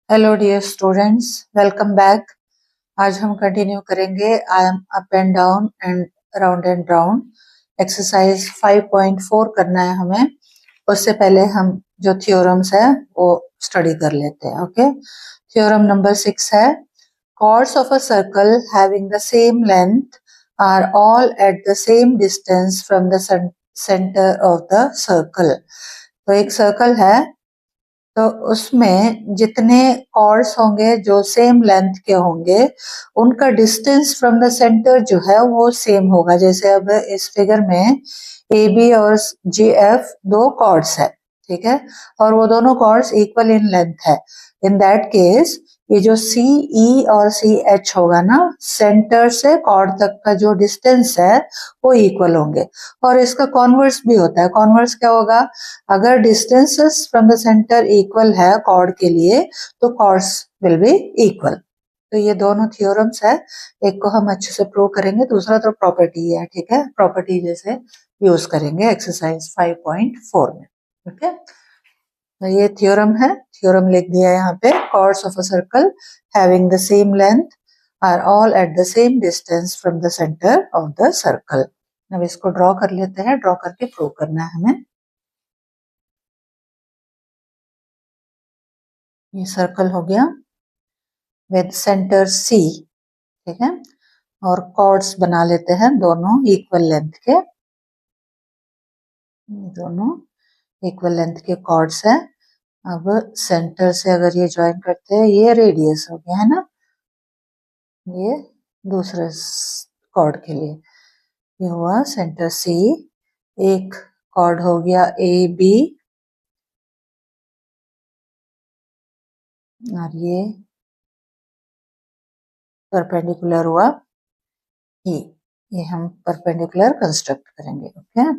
Hello dear students, welcome back. आज हम continue करेंगे I am up and down and round exercise 5.4 करना है हमें। उससे पहले हम जो थ्योरम्स है वो स्टडी कर लेते हैं। ओके, थ्योरम नंबर 6 है chords of a circle having the same length are all at the same distance from the center of the circle। तो एक सर्कल है, तो उसमें जितने कॉर्ड्स होंगे जो सेम लेंथ के होंगे उनका डिस्टेंस फ्रॉम द सेंटर जो है वो सेम होगा। जैसे अब इस फिगर में ए बी और जी एफ दो कॉर्ड्स है, ठीक है, और वो दोनों कॉर्ड्स इक्वल इन लेंथ है। इन दैट केस ये जो सी ई और सी एच होगा ना, सेंटर से कॉर्ड तक का जो डिस्टेंस है वो इक्वल होंगे। और इसका कॉन्वर्स भी होता है। कॉन्वर्स क्या होगा? अगर distances from the centre equal है कॉर्ड के लिए तो कॉर्ड्स विल बी इक्वल। तो ये दोनों थ्योरम्स है, एक को हम अच्छे से प्रूव करेंगे, दूसरा तो प्रॉपर्टी है, ठीक है, प्रॉपर्टी जैसे यूज करेंगे एक्सरसाइज 5.4 में। ओके, तो ये थ्योरम है, थ्योरम लिख दिया यहाँ पे। Chords of a circle having the same length are all at the same distance from the centre of the circle. अब इसको ड्रॉ कर लेते हैं, ड्रॉ करके प्रूव करना है हमें। ये सर्कल हो गया विद सेंटर सी, ठीक है, और कॉर्ड्स बना लेते हैं दोनों इक्वल लेंथ के। दोनों इक्वल लेंथ के कॉर्ड्स हैं। अब सेंटर से अगर ये ज्वाइन करते हैं, ये रेडियस हो गया है ना, ये दूसरे कॉर्ड के लिए ये हुआ सेंटर सी। एक कॉर्ड हो गया ए बी और परपेंडिकुलर हुआ ई। ये हम परपेंडिकुलर कंस्ट्रक्ट करेंगे। ओके,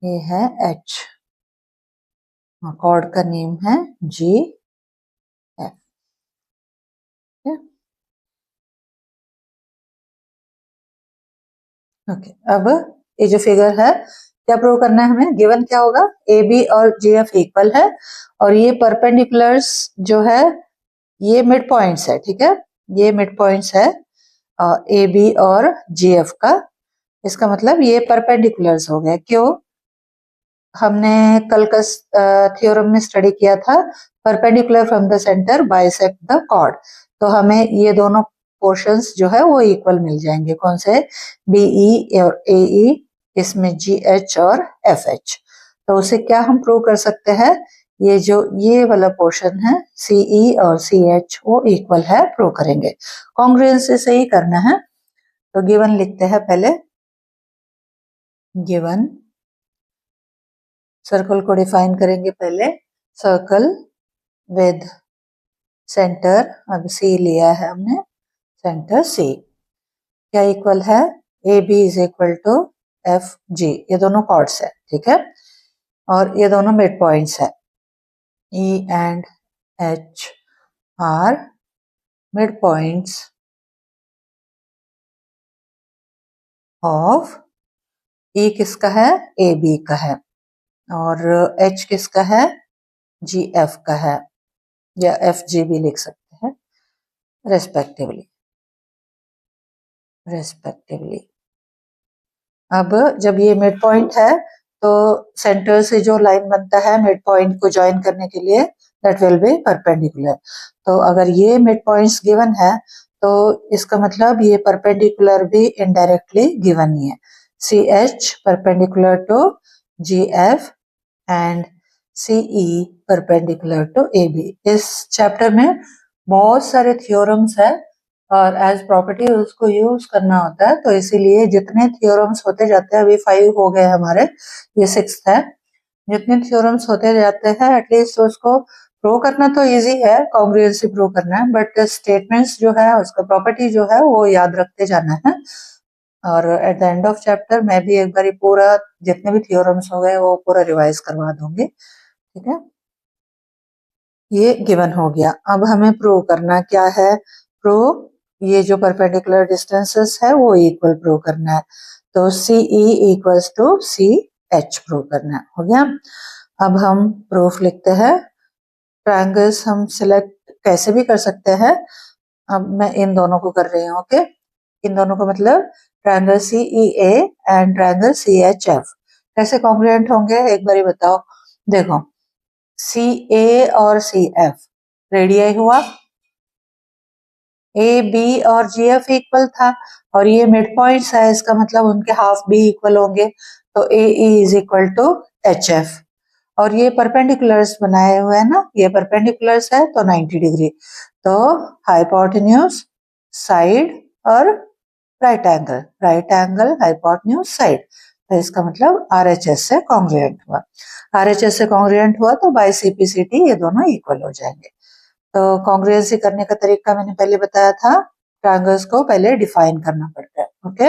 ये है एच, कॉर्ड का नेम है जी एफ। ओके, अब ये जो फिगर है क्या प्रूव करना है हमें? गिवन क्या होगा? ए बी और जी एफ इक्वल है और ये परपेंडिकुलर्स जो है ये मिड पॉइंट्स है, ठीक है, ये मिड पॉइंट्स है ए बी और जी एफ का। इसका मतलब ये परपेंडिकुलर्स हो गए। क्यों? हमने कल का थ्योरम में स्टडी किया था perpendicular from the centre bisect the chord, तो हमें ये दोनों पोर्शंस जो है वो इक्वल मिल जाएंगे। कौन से? बी ई और ए ई, इसमें जी एच और एफ एच। तो उसे क्या हम प्रूव कर सकते हैं? ये जो ये वाला पोर्शन है सी ई और सी एच वो इक्वल है, प्रूव करेंगे। कॉन्ग्रुएंस से ही करना है। तो गिवन लिखते हैं पहले। गिवन सर्कल को डिफाइन करेंगे पहले। सर्कल विद सेंटर, अब सी लिया है हमने, सेंटर सी क्या इक्वल है? A B is equal to F G, ये दोनों कॉर्ड्स है, ठीक है, और ये दोनों मिड पॉइंट्स है। E and H are mid points of, E किसका है? ए बी का है, और एच किसका है? जी एफ का है, या एफ जी भी लिख सकते हैं, रेस्पेक्टिवली। अब जब ये मिड पॉइंट है तो सेंटर से जो लाइन बनता है मिड पॉइंट को ज्वाइन करने के लिए, दैट विल बी परपेंडिकुलर। तो अगर ये मिड पॉइंट्स गिवन है तो इसका मतलब ये परपेंडिकुलर भी इनडायरेक्टली गिवन ही है। C H perpendicular to G F and C E perpendicular to A B. इस चैप्टर में बहुत सारे थ्योरम्स है और एज प्रॉपर्टी उसको यूज करना होता है, तो इसीलिए जितने थ्योरम्स होते जाते हैं, अभी 5 हो गए हमारे, ये 6th है, जितने थ्योरम्स होते जाते हैं एटलीस्ट उसको प्रूव करना तो इजी है, कॉन्ग्रुएंसी प्रूव करना है, बट स्टेटमेंट्स जो है उसका प्रॉपर्टी जो है वो याद रखते जाना है। और at the end of chapter मैं भी एक बार पूरा जितने भी थ्योरम्स हो गए वो पूरा रिवाइज करवा दूंगी, ठीक है। ये गिवन हो गया। अब हमें प्रूव करना क्या है? प्रूव ये जो परपेंडिकुलर डिस्टेंसेस है वो इक्वल प्रूव करना है। तो C E equals to C H prove करना है। हो गया। अब हम प्रूफ लिखते हैं। ट्रायंगल्स हम सिलेक्ट कैसे भी कर सकते हैं। अब मैं इन दोनों को कर रही हूँ। ओके, इन दोनों को मतलब triangle C E A and triangle C H F कैसे कॉन्ग्रुएंट होंगे एक बार बताओ। देखो सी ए और सी एफ रेडियाई हुआ, ए बी और जी एफ इक्वल था और ये मिड पॉइंट्स है, इसका मतलब उनके हाफ भी इक्वल होंगे, तो A is equal to H F. और ये परपेंडिकुलर्स बनाए हुए हैं ना, ये परपेंडिकुलर्स है तो 90 डिग्री, तो हाइपोटेन्यूज साइड और राइट एंगल हाइपोटेन्यूज साइड, तो इसका मतलब आरएचएस से कॉन्ग्रुएंट हुआ। आरएचएस से कॉन्ग्रुएंट हुआ तो बाय सीपीसीटी ये दोनों इक्वल हो जाएंगे। तो कॉन्ग्रुएंसी करने का तरीका मैंने पहले बताया था, ट्रायंगल्स को पहले डिफाइन करना पड़ता है। Okay,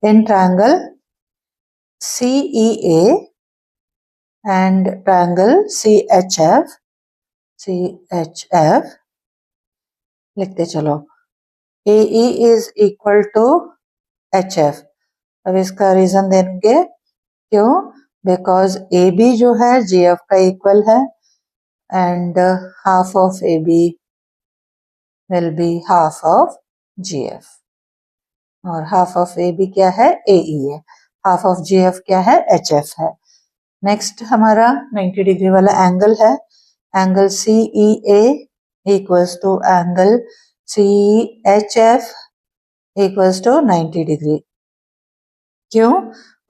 in triangle CEA and triangle CHF लिखते चलो, AE is equal to HF। अब इसका रीजन देंगे क्यों, बिकॉज AB जो है GF का इक्वल है and half of AB will be half of GF, और हाफ ऑफ AB क्या है, AE है, हाफ ऑफ GF क्या है, HF है। नेक्स्ट हमारा 90 डिग्री वाला एंगल है, angle CEA equals to angle CHF equals to 90 degree. क्यों,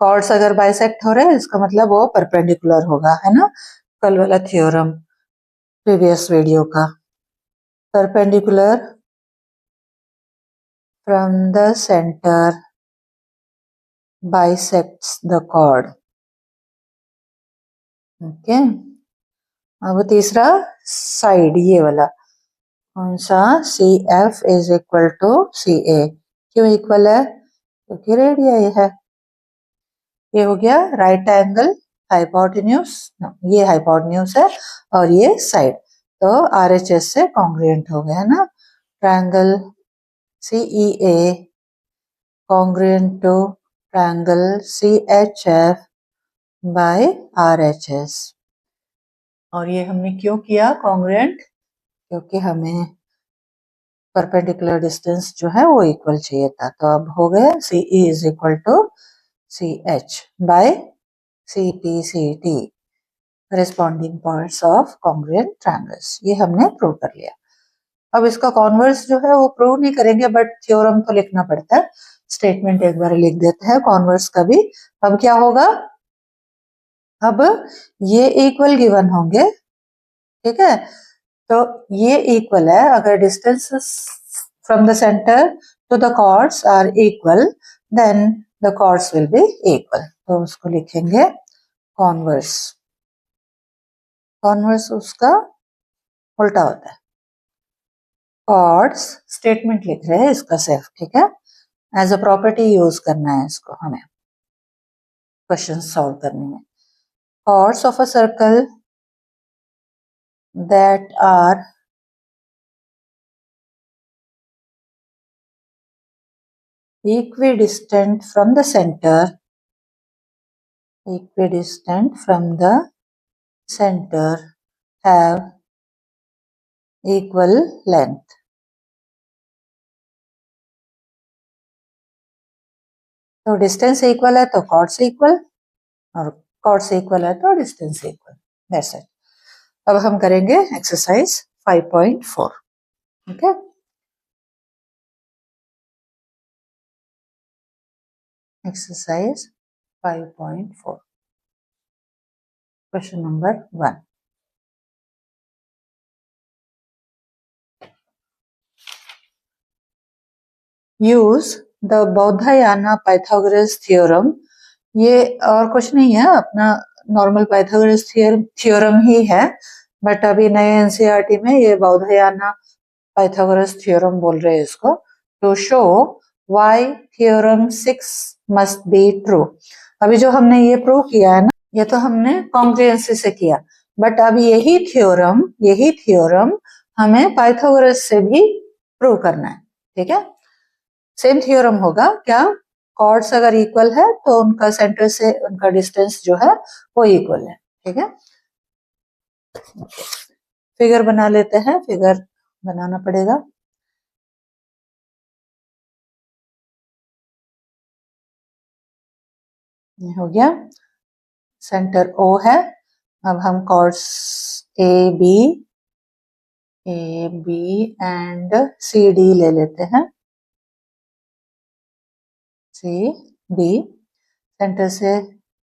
कॉर्ड्स अगर बाइसेक्ट हो रहे हैं इसका मतलब वो परपेंडिकुलर होगा, है ना, कल वाला थ्योरम प्रीवियस वीडियो का। Perpendicular from the centre bisects the chord. Okay, अब तीसरा साइड, ये वाला कौन सा, CF is equal to CA। क्यों इक्वल है, क्योंकि रेडियाई है। ये हो गया राइट एंगल हाइपोटेन्यूज, ये हाइपोटेन्यूज है और ये साइड, तो RHS से कॉन्ग्रुएंट हो गया ना। Triangle CEA congruent to triangle CHF by RHS। और ये हमने क्यों किया कॉन्ग्रुएंट, क्योंकि हमें परपेंडिकुलर डिस्टेंस जो है वो इक्वल चाहिए था। तो अब हो गया CE is equal to CH by CPCT, corresponding points of congruent triangles. ये हमने प्रूव कर लिया। अब इसका कॉन्वर्स जो है वो प्रूव नहीं करेंगे, बट थ्योरम तो लिखना पड़ता है, स्टेटमेंट एक बार लिख देते हैं कॉन्वर्स का भी। अब क्या होगा, अब ये इक्वल गिवन होंगे, ठीक है, तो ये इक्वल है, अगर distances from the centre to the chords are equal then the chords will be equal, तो उसको लिखेंगे कॉन्वर्स। कॉन्वर्स उसका उल्टा होता है, कॉर्ड्स स्टेटमेंट लिख रहे हैं इसका सिर्फ, ठीक है, एज अ प्रॉपर्टी यूज करना है इसको हमें क्वेश्चन सॉल्व करने में। Chords of a circle that are equidistant from the center have equal length। तो डिस्टेंस इक्वल है तो कॉर्ड्स इक्वल, और कॉर्ड्स इक्वल है तो डिस्टेंस इक्वल, दैट्स इट। अब हम करेंगे exercise 5.4। Okay, exercise 5.4 question number 1। Use the Baudhayana Pythagoras theorem, ये और कुछ नहीं है, अपना नॉर्मल पाइथागोरस थ्योरम ही है, बट अभी नए एनसीईआरटी में ये बौद्धायना पाइथागोरस थ्योरम बोल रहे हैं इसको। To show why theorem 6 must be true. अभी जो हमने ये प्रूव किया है ना, ये तो हमने कॉन्ग्रुएंसी से किया, बट अब यही थ्योरम हमें पाइथागोरस से भी प्रूव करना है, ठीक है। सेम थ्योरम होगा, क्या, कॉर्ड्स अगर इक्वल है तो उनका सेंटर से उनका डिस्टेंस जो है वो इक्वल है, ठीक है। फिगर बना लेते हैं, फिगर बनाना पड़ेगा। ये हो गया, सेंटर O है। अब हम कॉर्ड्स AB एंड CD ले लेते हैं। CD सेंटर से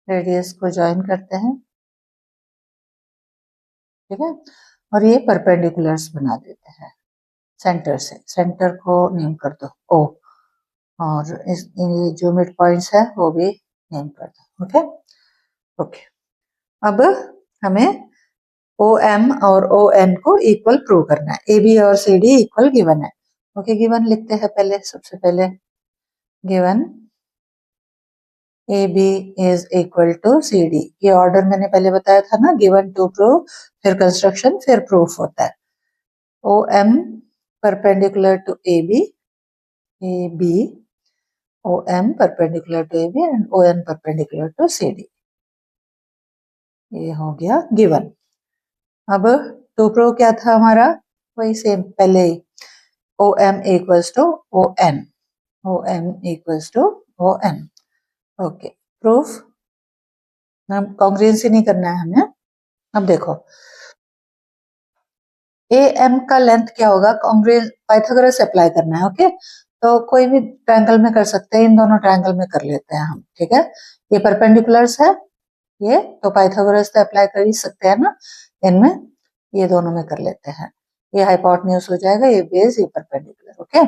रेडियस को ज्वाइन करते हैं, ठीक है, और ये परपेंडिकुलर्स बना देते हैं सेंटर से। सेंटर को नेम कर दो O, और इस जो मिड पॉइंट्स है वो भी नेम कर दो। ओके ओके, अब हमें OM और ON को इक्वल प्रूव करना है। AB और CD इक्वल गिवन है। ओके, गिवन लिखते हैं पहले। सबसे पहले given AB is equal to CD। ये ऑर्डर मैंने पहले बताया था ना, गिवन टू प्रूव, फिर कंस्ट्रक्शन, फिर प्रूफ होता है। OM perpendicular to AB, OM perpendicular to AB and ON perpendicular to CD। ये हो गया गिवन। अब टू प्रूव क्या था हमारा, वही सेम पहले ही, OM equals to ON, OM equals to ON। Okay, proof हम कॉन्ग्रुएंसी नहीं करना है हमें। अब देखो AM का लेंथ क्या होगा, कॉन्ग्रुएंस पाइथागोरस अप्लाई करना है। ओके, तो कोई भी ट्रायंगल में कर सकते हैं, इन दोनों ट्रायंगल में कर लेते हैं हम, ठीक है। ये परपेंडिकुलर्स है, ये तो पाइथागोरस तो अप्लाई कर ही सकते हैं ना इनमें, ये दोनों में कर लेते हैं। ये हाइपोटेन्यूज हो जाएगा, ये बेस, ये परपेंडिकुलर। ओके,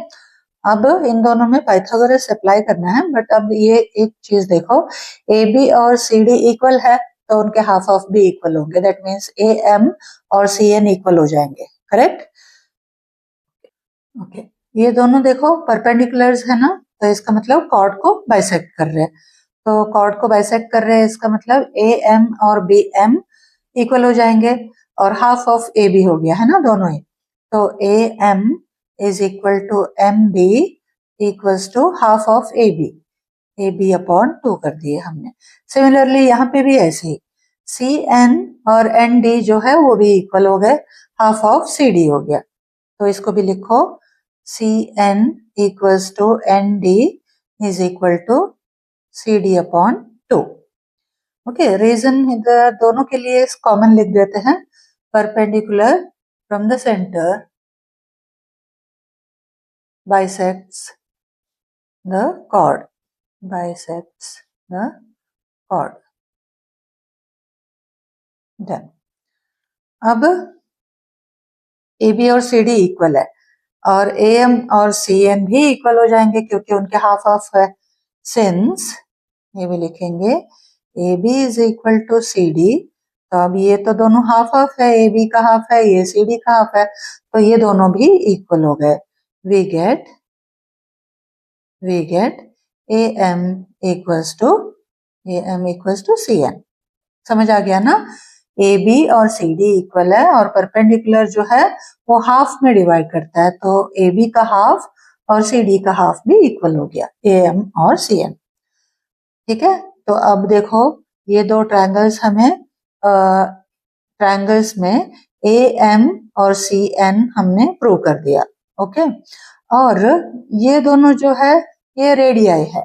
अब इन दोनों में पाइथागोरस अप्लाई करना है, बट अब ये एक चीज देखो, AB और CD इक्वल है तो उनके हाफ ऑफ भी इक्वल होंगे, दैट मीन्स AM और CN इक्वल हो जाएंगे, करेक्ट। ओके, ये दोनों देखो परपेंडिकुलर्स है ना, तो इसका मतलब कॉर्ड को बाइसेक्ट कर रहे हैं। तो कॉर्ड को बाइसेक्ट कर रहे हैं, इसका मतलब AM और BM इक्वल हो जाएंगे, और हाफ ऑफ AB हो गया है ना दोनों ही। तो AM is equal to MB equals to half of AB upon 2 कर दिए हमने। सिमिलरली यहाँ पे भी ऐसे ही CN और ND जो है वो भी इक्वल हो गए, हाफ ऑफ CD हो गया। तो इसको भी लिखो, CN equals to ND is equal to CD upon 2। Okay, reason इधर दोनों के लिए कॉमन लिख देते हैं, perpendicular from the centre bisects the chord, bisects the chord। Done। अब AB और CD इक्वल है, और AM और CN भी इक्वल हो जाएंगे क्योंकि उनके हाफ ऑफ है। सिंस ये भी लिखेंगे AB is equal to CD, तो अब ये तो दोनों हाफ ऑफ है, AB का हाफ है, ये CD का हाफ है, तो ये दोनों भी इक्वल हो गए। We get AM equals to CN। समझ आ गया ना, AB और CD इक्वल है, और परपेंडिकुलर जो है वो हाफ में डिवाइड करता है, तो AB का हाफ और CD का हाफ भी इक्वल हो गया, AM और CN, ठीक है। तो अब देखो ये दो ट्रायंगल्स हमें, ट्रायंगल्स में AM और CN हमने प्रूव कर दिया। ओके, और ये दोनों जो है ये रेडियाई है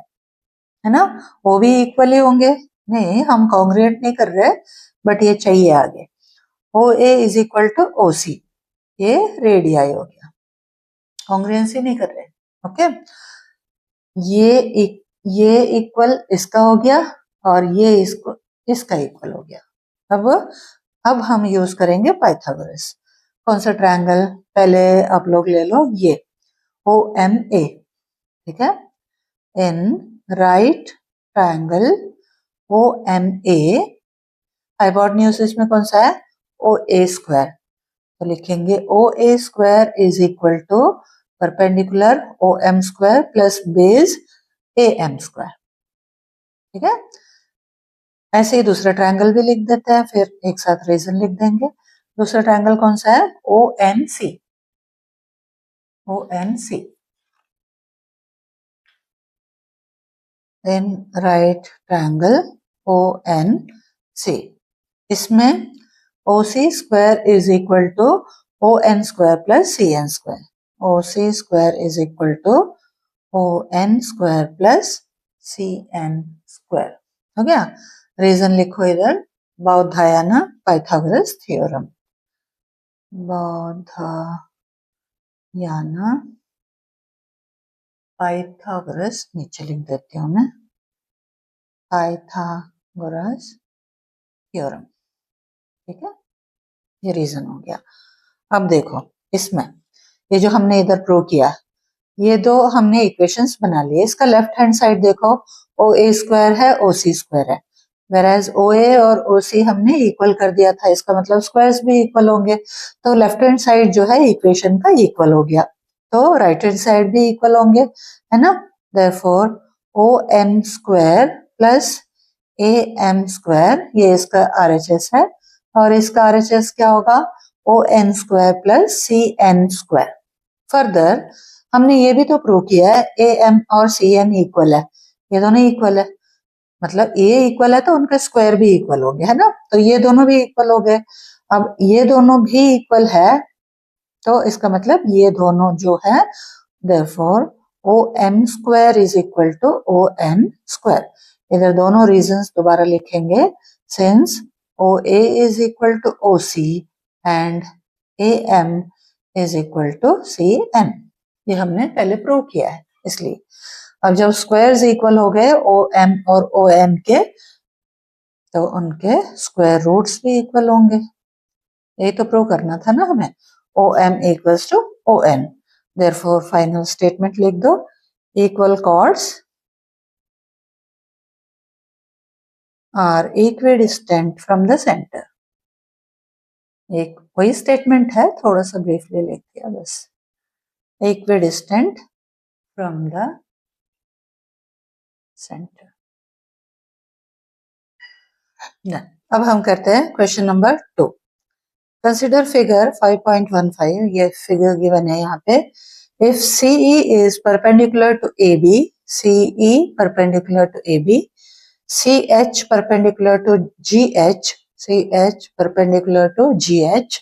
ना, वो भी इक्वली होंगे। नहीं, हम कॉन्ग्रुएंट नहीं कर रहे, बट ये चाहिए आगे। OA is equal to OC, ये रेडियाई हो गया, कॉन्ग्रुएंसी नहीं कर रहे। ओके, ये इक्वल इसका हो गया, और ये इसका इक्वल हो गया। अब हम यूज करेंगे पाइथागोरस। कौन सा ट्रायंगल, पहले आप लोग ले लो ये OMA, ठीक है। In right triangle OMA, hypotenuse इसमें कौन सा है, OA स्क्वायर, तो लिखेंगे OA square is equal to perpendicular OM square plus base AM square, ठीक है। ऐसे ही दूसरा ट्रायंगल भी लिख देते हैं, फिर एक साथ रीजन लिख देंगे। दूसरा ट्रायंगल कौन सा है, ONC, in right triangle ONC, इसमें OC square is equal to ON square plus CN square. OC square is equal to ON square plus CN square. हो गया? रीजन लिखो इधर, Baudhayana Pythagoras theorem. Baudhayana Pythagoras, नीचे लिख देती हूँ मैं, पाइथागोरस थ्योरम. ठीक है, ये रीजन हो गया. अब देखो इसमें ये जो हमने इधर प्रूव किया, ये दो हमने इक्वेशंस बना लिए. इसका लेफ्ट हैंड साइड देखो, OA स्क्वायर है, OC स्क्वायर है. वेराज OA और OC हमने इक्वल कर दिया था, इसका मतलब स्क्वायर्स भी इक्वल होंगे. तो लेफ्ट हैंड साइड जो है इक्वेशन का इक्वल हो गया, तो राइट हैंड साइड भी इक्वल होंगे, है ना. Therefore OM square plus AM square, ये इसका RHS है, और इसका RHS क्या होगा, ON square plus CN square. Further हमने ये भी तो प्रूव किया है AM और CN इक्वल है, ये दोनों इक्वल है, मतलब A इक्वल है तो उनका स्क्वायर भी इक्वल हो गया, है ना. तो ये दोनों भी इक्वल हो गए. अब ये दोनों भी इक्वल है, तो इसका मतलब ये दोनों जो है, therefore OM square is equal to ON square. इधर दोनों रीजंस दोबारा लिखेंगे, since OA is equal to OC and AM is equal to CN. ये हमने पहले प्रूव किया है, इसलिए अब जब स्क्वायर्स इक्वल हो गए OM और ON के, तो उनके स्क्वायर रूट्स भी इक्वल होंगे. यही तो प्रूव करना था ना हमें, OM equals to ON. Therefore final statement लिख दो, equal chords are equidistant from the centre. एक वही स्टेटमेंट है, थोड़ा सा ब्रीफली लिख दिया बस. Equidistant from the centre. अब हम करते हैं क्वेश्चन नंबर 2. Consider figure 5.15. ये फिगर गिवन है यहाँ पे. If CE is perpendicular to AB, CE perpendicular to AB, CH perpendicular to GH, CH perpendicular to GH,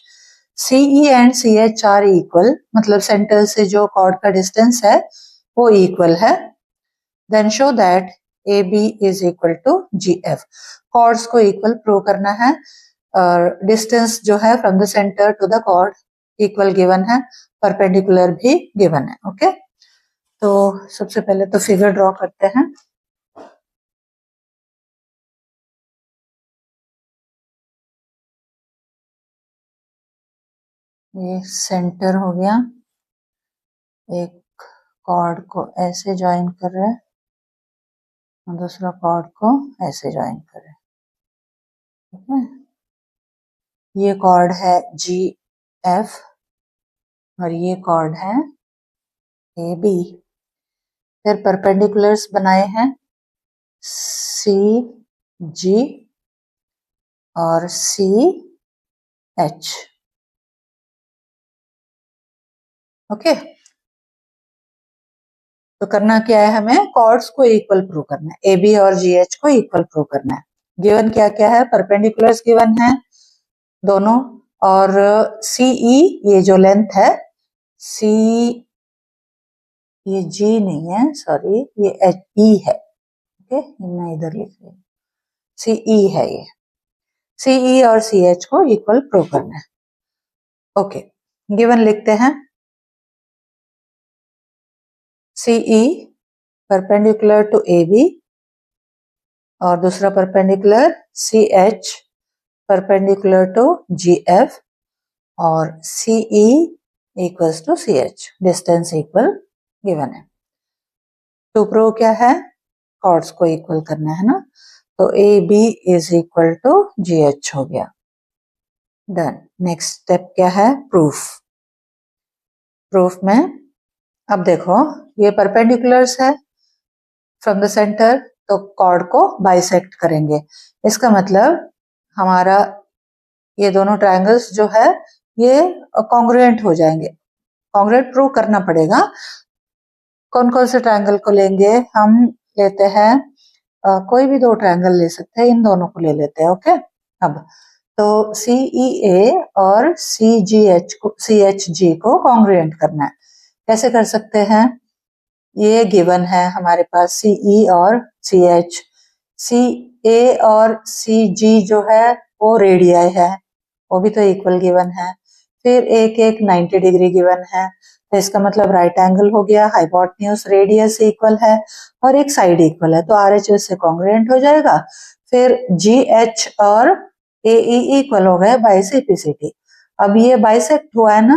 CE and CH are equal, मतलब centre से जो कॉर्ड का distance है वो इक्वल है, then show that AB is equal to GF. Chords को equal prove करना है, और डिस्टेंस जो है from the centre to the chord equal given है, परपेंडिकुलर भी गिवन है. ओके, तो सबसे पहले तो फिगर ड्रॉ करते हैं. ये सेंटर हो गया, एक कॉर्ड को ऐसे ज्वाइन कर रहे हैं और दूसरा कॉर्ड को ऐसे ज्वाइन कर रहे हैं. ठीक है, ये कॉर्ड है GF और ये कॉर्ड है AB. फिर परपेंडिकुलर्स बनाए हैं CG और CH. ओके, तो करना क्या है, हमें कॉर्ड्स को इक्वल प्रूव करना है, AB और GH को इक्वल प्रूव करना है. गिवन क्या क्या है, परपेंडिकुलर्स गिवन है दोनों, और CE ये जो लेंथ है, C ये G नहीं है, सॉरी ये HE है. ओके, मैं इधर लिख रही हूँ, CE है ये. CE और CH को इक्वल प्रूव करना है. ओके, गिवन लिखते हैं. CE परपेंडिकुलर टू AB और दूसरा perpendicular CH perpendicular to GF, और CE equals to CH, distance equal given है. टू प्रूव क्या है, कॉर्ड्स को इक्वल करना है ना, तो AB is equal to GH हो गया. डन. नेक्स्ट स्टेप क्या है, प्रूफ. प्रूफ में अब देखो, ये परपेंडिकुलर्स है फ्रॉम द सेंटर, तो कॉर्ड को बाइसेक्ट करेंगे. इसका मतलब हमारा ये दोनों ट्रायंगल्स जो है ये कॉन्ग्रुएंट हो जाएंगे. कॉन्ग्रुएंट प्रूव करना पड़ेगा. कौन कौन से ट्रायंगल को लेंगे, हम लेते हैं कोई भी दो ट्रायंगल ले सकते हैं, इन दोनों को ले लेते हैं. ओके, अब तो CEA और CHG को कॉन्ग्रुएंट करना है। कैसे कर सकते हैं? ये गिवन है हमारे पास CE और CH, CA और CG जो है वो रेडियाई है, वो भी तो इक्वल गिवन है। फिर एक एक 90 डिग्री गिवन है, तो इसका मतलब राइट एंगल हो गया, हाइपोटेन्यूज रेडियस इक्वल है और एक साइड इक्वल है, तो RHS से कॉन्ग्रुएंट हो जाएगा। फिर GH और AE इक्वल हो गए बाई CPCT। अब ये बाइसेक्ट हुआ है ना,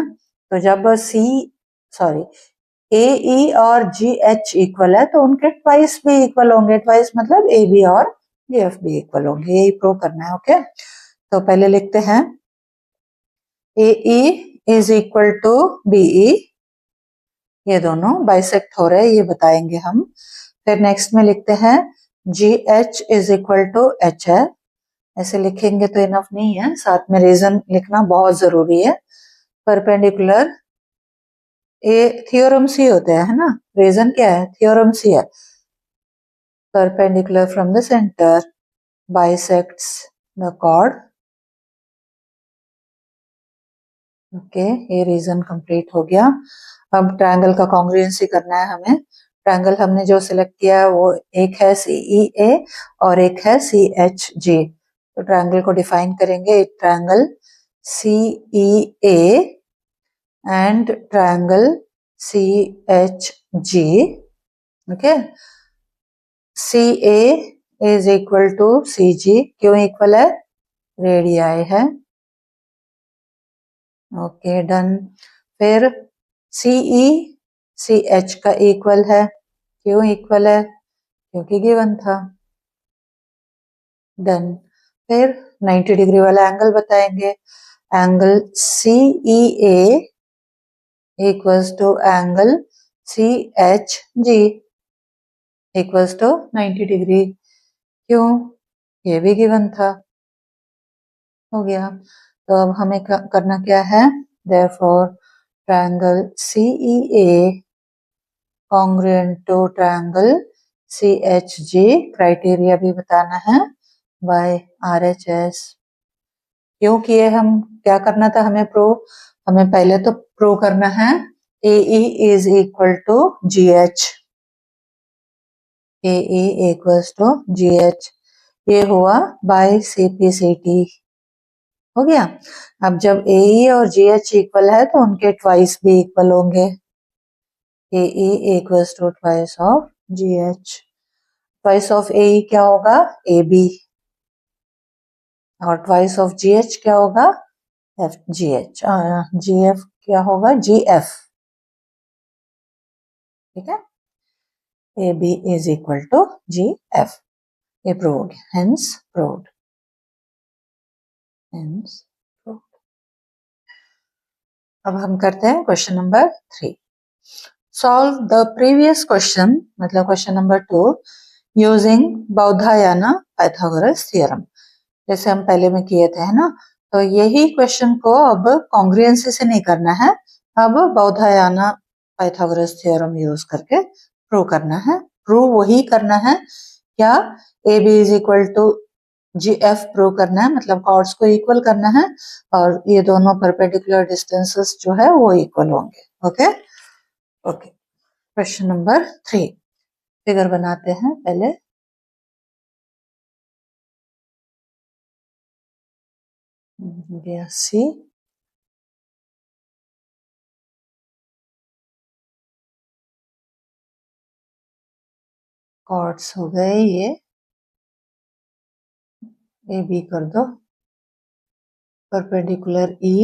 तो जब AE और GH इक्वल है तो उनके ट्वाइस भी इक्वल होंगे, ट्वाइस मतलब AB और GF भी इक्वल होंगे, यही प्रूव करना है। ओके, तो पहले लिखते हैं AE is equal to BE, ये दोनों बाइसेक्ट हो रहे हैं, ये बताएंगे हम। फिर नेक्स्ट में लिखते हैं GH is equal to HF, ऐसे लिखेंगे तो इनफ नहीं है, साथ में रीजन लिखना बहुत जरूरी है। परपेंडिकुलर, ये थ्योरम सी होते हैं, है ना, रीजन क्या है? थ्योरम सी है। Perpendicular from the centre bisects the chord. Okay, ये रीजन कंप्लीट हो गया। अब ट्रायंगल का कॉन्ग्रुएंसी करना है हमें। ट्रायंगल हमने जो सिलेक्ट किया है वो एक है CEA और एक है CHG, तो ट्रायंगल को डिफाइन करेंगे। एक triangle CEA and triangle CHG। Okay, CA is equal to CG, क्यों इक्वल है? रेडियाई है। Okay, done. फिर CE CH का इक्वल है, क्यों इक्वल है? क्योंकि गिवन था। डन। फिर 90 डिग्री वाला एंगल बताएंगे। Angle CEA equals to angle CHG equals to 90 degree, क्यों? ये भी गिवन था। हो गया। तो अब हमें करना क्या है? Therefore triangle CEA congruent to triangle CHG, criteria भी बताना है बाय RHS। क्यों किए हम? क्या करना था हमें प्रूव? हमें पहले तो प्रूव करना है AE is equal to GH, AE equals to GH, ये हुआ बाय CPCT। हो गया। अब जब AE और GH इक्वल है तो उनके ट्वाइस भी इक्वल होंगे। AE equals to twice of GH, twice of AE क्या होगा? AB, और ट्वाइस ऑफ GH क्या होगा? FGH, GF क्या होगा? GF। ठीक है, AB is equal to GF, ये प्रूव हो गया, हेंस प्रूव्ड, हेंस प्रूव्ड। अब हम करते हैं question number 3। Solve the previous question, मतलब question number 2, using Baudhayana Pythagoras theorem. जैसे हम पहले में किए थे, है ना, तो यही क्वेश्चन को अब कॉन्ग्रुएंसी से नहीं करना है, अब बौधायन पाइथागोरस थ्योरम यूज करके प्रूव करना है। प्रूव वही करना है क्या? AB is equal to GF prove करना है, मतलब कॉर्ड्स को इक्वल करना है, और ये दोनों परपेंडिकुलर डिस्टेंसेस जो है वो इक्वल होंगे। Okay okay, question number 3, figure बनाते हैं पहले। सी, कॉर्ड्स हो गए, ये AB कर दो, परपेंडिकुलर E,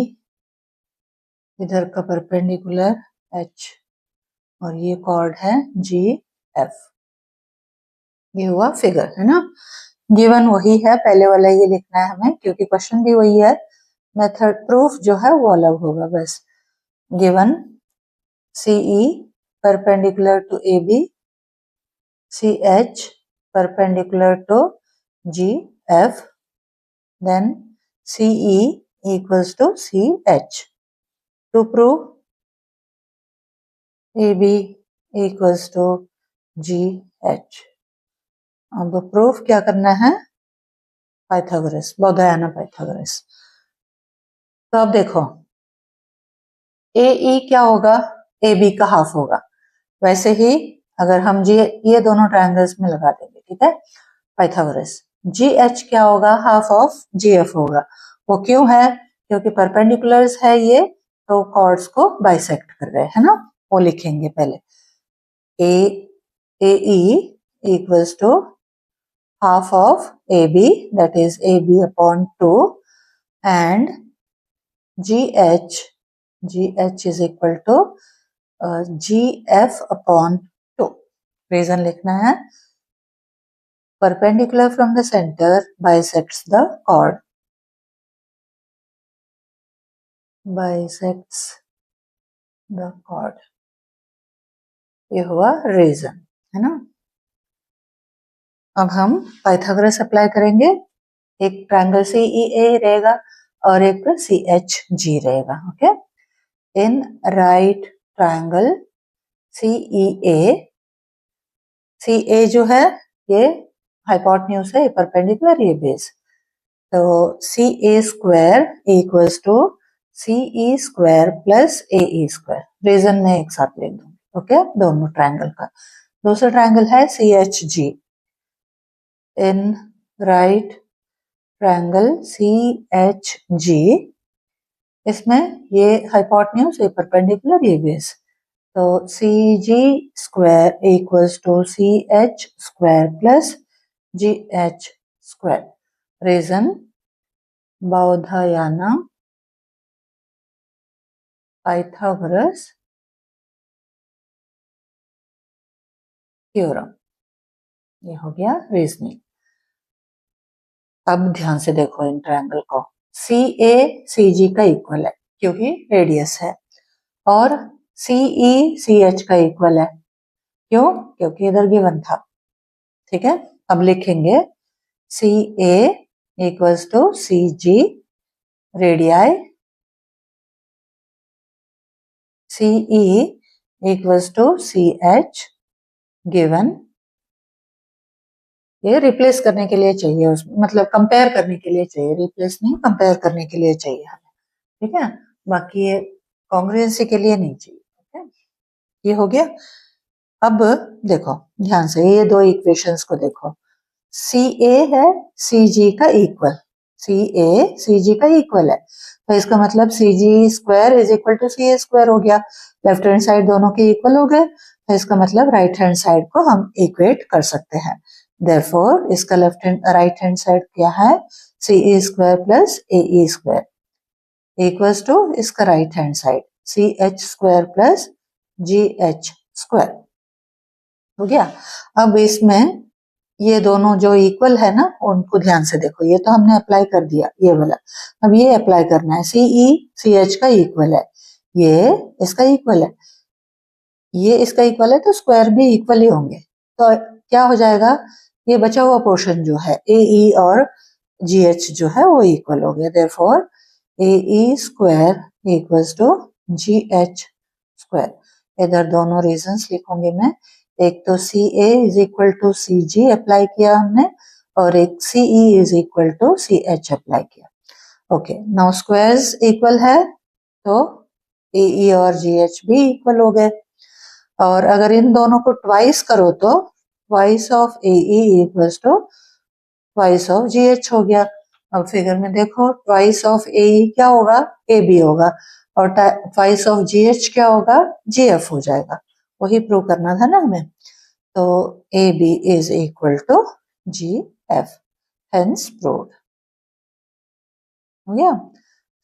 इधर का परपेंडिकुलर H, और ये कॉर्ड है GF। ये हुआ फिगर, है ना। गिवन वही है, पहले वाला ये लिखना है हमें, क्योंकि क्वेश्चन भी वही है, मेथड प्रूफ जो है वो अलग होगा बस। Given CE perpendicular to AB, CH perpendicular to GF, then CE equals to CH. To prove AB equals to GH, अब प्रूफ क्या करना है? Pythagoras, Baudhayana Pythagoras. तो अब देखो ए ई क्या होगा, ए बी का हाफ होगा। वैसे ही अगर हम ये दोनों ट्रायंगल्स में लगा देंगे, ठीक है, पाइथागोरस। जी एच क्या होगा, हाफ ऑफ जी एफ होगा। वो क्यों है, क्योंकि परपेंडिकुलर्स है ये, तो कॉर्ड्स को बाइसेक्ट कर रहे हैं ना, वो लिखेंगे पहले। A E equals to half of AB, that is AB upon 2, and GH is equal to GF upon 2. Reason लिखना है, perpendicular from the center bisects the chord, bisects the chord. ये हुआ रीजन, है ना। अब हम पाइथागोरस अप्लाई करेंगे। एक ट्रायंगल सी ई ए रहेगा और एक सी एच जी रहेगा। Okay, in right triangle C E A जो है ये हाइपोटेन्यूज है, परपेंडिकुलर, ये बेस। तो C A square equals to C E square plus A E square. Reason में एक साथ लिख दूंगी। ओके, दोनों ट्रायंगल का। दूसरा ट्रायंगल है C H G. In right triangle C H G, इसमें ये हाइपोटेन्यूज, ये परपेंडिकुलर, ये बेस। तो C G square equals to C H square plus G H square. Reason Baudhayana Pythagoras theorem. ये हो गया रीजनिंग। अब ध्यान से देखो इन ट्रायंगल को। सी ए सी जी का इक्वल है क्योंकि रेडियस है, और सी ई सी एच का इक्वल है। क्यों, क्योंकि इधर गिवन था। ठीक है, अब लिखेंगे C A equals to C G radii, C E equals to C H given. ये रिप्लेस करने के लिए चाहिए, उसमें मतलब कंपेयर करने के लिए चाहिए, रिप्लेस नहीं, कंपेयर करने के लिए चाहिए हमें। ठीक है, बाकी ये कॉन्ग्रुएंसी के लिए नहीं चाहिए। ठीक है, ये हो गया। अब देखो ध्यान से ये दो इक्वेशंस को देखो। सी ए है सी जी का इक्वल, सी ए सी जी का इक्वल है, तो इसका मतलब C G square is equal to C A square हो गया। लेफ्ट हैंड साइड दोनों के इक्वल हो गए, तो इसका मतलब राइट हैंड साइड को हम इक्वेट कर सकते हैं। देयरफॉर इसका left hand right hand side क्या है, C A square plus A E square equals to इसका right hand side C H square plus G H square हो गया। अब इसमें ये दोनों जो इक्वल है ना, उनको ध्यान से देखो। ये तो हमने अप्लाई कर दिया ये वाला, अब ये अप्लाई करना है। सी ई सी एच का इक्वल है, ये इसका इक्वल है, ये इसका इक्वल है, तो स्क्वायर भी इक्वल ही होंगे। तो क्या हो जाएगा, ये बचा हुआ पोर्शन जो है ए ई और जी एच जो है वो इक्वल हो गया। Therefore A E square equals to G H square. इधर दोनों रीजंस लिखूंगी मैं। एक तो C A is equal to C G apply किया हमने, और एक C E is equal to C H apply किया। ओके, नाउ स्क्वायर्स इक्वल है तो ए ई और जी एच भी इक्वल हो गए। और अगर इन दोनों को ट्वाइस करो तो twice of A E equals to twice of G H हो गया। अब फिगर में देखो, ट्वाइस ऑफ ए ई क्या होगा, ए बी होगा, और ट्वाइस ऑफ जी एच क्या होगा, जी एफ हो जाएगा। वही प्रूव करना था ना हमें। तो A B is equal to G F, hence proved. हो गया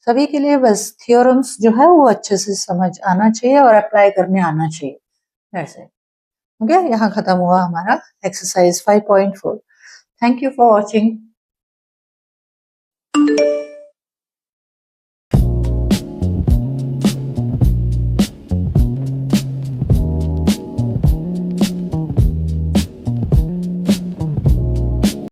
सभी के लिए। बस थ्योरम्स जो है वो अच्छे से समझ आना चाहिए और अप्लाई करने आना चाहिए। ऐसे हो गया, यहाँ खत्म हुआ हमारा exercise 5.4। Thank you for watching.